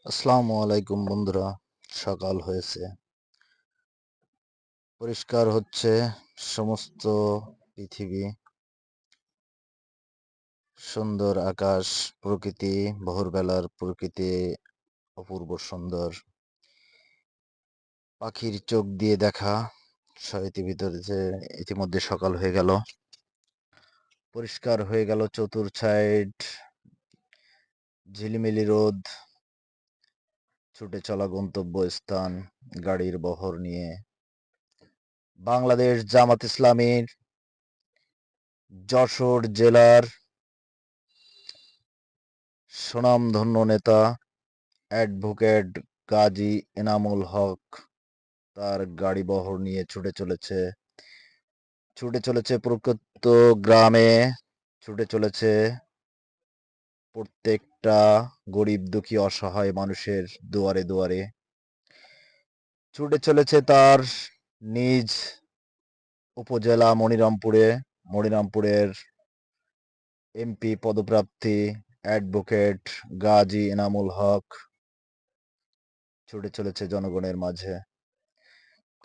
আসসালামু আলাইকুম বন্ধুরা, সকাল হয়েছে, পরিষ্কার হচ্ছে সমস্ত পৃথিবী, সুন্দর আকাশ, প্রকৃতি, ভোরবেলার প্রকৃতি অপূর্ব সুন্দর, পাখির চোখ দিয়ে দেখা ভিতরে যে ইতিমধ্যে সকাল হয়ে গেল, পরিষ্কার হয়ে গেল চতুর সাইড, ঝিলিমিলি রোদ, ছুটে চলা গন্তব্যস্থান, গাড়ির বহর নিয়ে বাংলাদেশ জামাত ইসলামীর যশোর জেলার স্বনামধন্য নেতা অ্যাডভোকেট গাজী এনামুল হক তার গাড়িবহর নিয়ে ছুটে চলেছে প্রত্যন্ত গ্রামে, ছুটে চলেছে প্রত্যেকটা গরিব দুঃখী অসহায় মানুষের দুয়ারে দুয়ারে, ছুটে চলেছে তার নিজ উপজেলা মনিরামপুরের এমপি পদপ্রার্থী অ্যাডভোকেট গাজী এনামুল হক ছুটে চলেছে জনগণের মাঝে।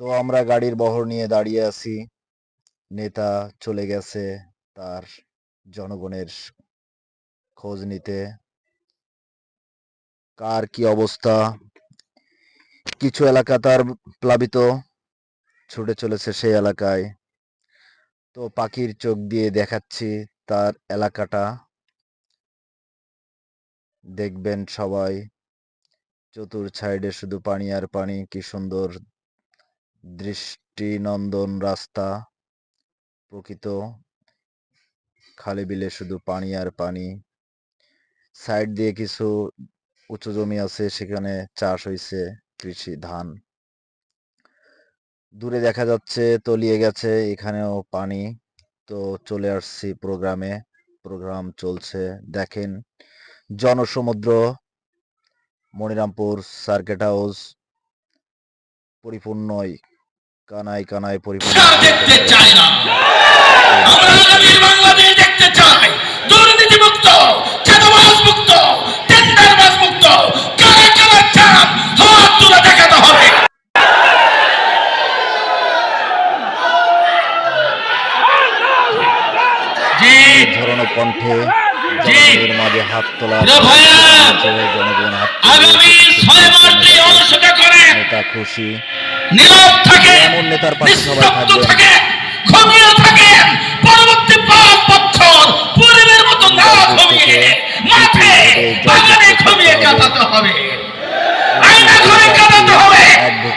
তো আমরা গাড়ির বহর নিয়ে দাঁড়িয়ে আছি, নেতা চলে গেছে তার জনগণের খোঁজ নিতে, কার কি অবস্থা, কিছু এলাকা তার প্লাবিত, ছুটে চলেছে সেই এলাকায়। তো পাখির চোখ দিয়ে দেখাচ্ছি তার এলাকাটা, দেখবেন সবাই, চতুর সাইডে শুধু পানি আর পানি, কি সুন্দর দৃষ্টিনন্দন রাস্তা, প্রকৃত খালে বিলে শুধু পানি আর পানি, সাইড দিয়ে কিছু উঁচু জমি আছে, সেখানে চাষ হয়েছে কৃষি ধান, দূরে দেখা যাচ্ছে তলিয়ে গেছে, এখানেও পানি। তো চলে আসছি প্রোগ্রাম চলছে, দেখেন জনসমুদ্র, মনিরামপুর সার্কিট হাউস পরিপূর্ণই কানায় কানায় পরিপূর্ণ। দেখতে চাই না, আমরা আগামীর বাংলাদেশ দেখতে চাই, দুর্নীতিমুক্ত, চাঁদাবাজ মুক্ত, টেন্ডারবাজ মুক্ত। কারা কারা চান হাত তুলে দেখাতে হবে। ধরনের কণ্ঠে জনগণের মাঝে হাত তোলা, জনগণ আগামী 6 মার্চ এই অনুষ্ঠানটা করেন, নেতা খুশি, নীরব থাকে, এমন নেতার পাশে সবাই নিস্তব্ধ থাকবেন, থাকে, ঘুমিয়ে থাকেন। পরবর্তী 5 বছর পূর্বের মতো না ঘুমিয়ে মাঠে বাগানে ঘুমিয়ে কাটাতে হবে, আয়না ঘরে কাটাতে হবে,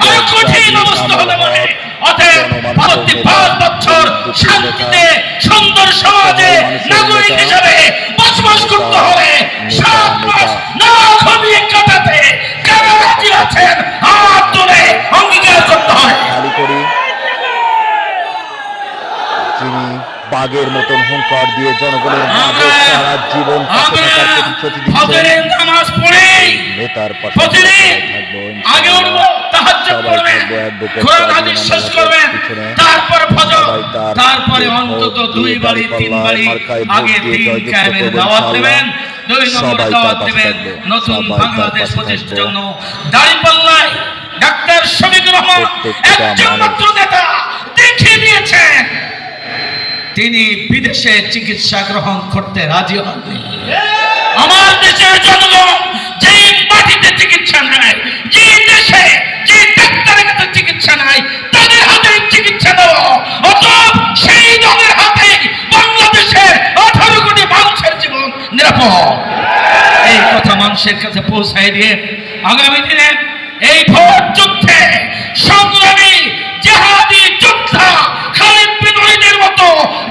আর কঠিন অবস্থা হতে পারে। অতএব পরবর্তী 5 বছর শান্তিতে সুন্দর সমাজে নাগরিক হিসেবে বসবাস করতে হবে। 7 মাস না ঘুমিয়ে কাটাতে কারা রাজি আছেন হাত তুলে অঙ্গীকার করতে হয়। খালি করি, যিনি বাঘের মতন হুঙ্কার দিয়ে জনগণের মাঝে সারা জীবন প্রতিশ্রুতি দিচ্ছেন, নামাজ পড়ে নেতার পাশে থাকবো, আগে উঠবো, তাহাজ্জুদ পড়বেন, কোরআন হাদিস শেষ করবেন, তারপর ফজর, তারপরে অন্তত 2 বাড়ি 3 বাড়ি আগে দিন কায়েমের দাওয়াত দেবেন। 2 নম্বর দাওয়াত দেবেন নতুন বাংলাদেশ প্রতিষ্ঠার জন্য। দাঁড়িপাল্লায় ডাক্তার শফিকুর রহমান একজন মাত্র নেতা দেখিয়ে দিয়েছেন তিনি বিদেশে চিকিৎসা গ্রহণ করতে রাজি হননি। আমার দেশের জনগণ যে মাটিতে চিকিৎসা নেয়, যে দেশে যে ডাক্তারের কাছে চিকিৎসা নেয়, তাদের হাতে চিকিৎসা দেওয়া, অতএব সেই দলের হাতে বাংলাদেশের 18 কোটি মানুষের জীবন নিরাপদ। এই কথা মানুষের কাছে পৌঁছায় দিয়ে আগামী দিনে এই ভোট যুদ্ধে সংগ্রামী জিহাদি যোদ্ধা খালিদ বিন ওয়ালিদের মতো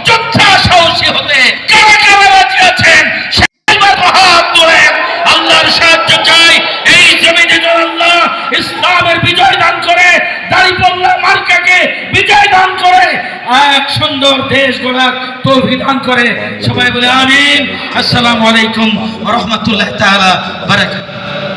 যোদ্ধা সাহসী হতে কারা কারা রাজি আছেন সেইবার হাত তোলেন। আল্লাহর সাহায্য চাই, এই জমিনে যেন আল্লাহ ইসলামের বিজয় দান করে, দাঁড়িপাল্লা মার্কাকে বিজয় দান করে, এক সুন্দর দেশ গড়ার তৌফিক দান করে। সবাই বলে আমিন। আসসালামু আলাইকুম ওয়া রাহমাতুল্লাহি তাআলা ওয়া বারাকাতুহু।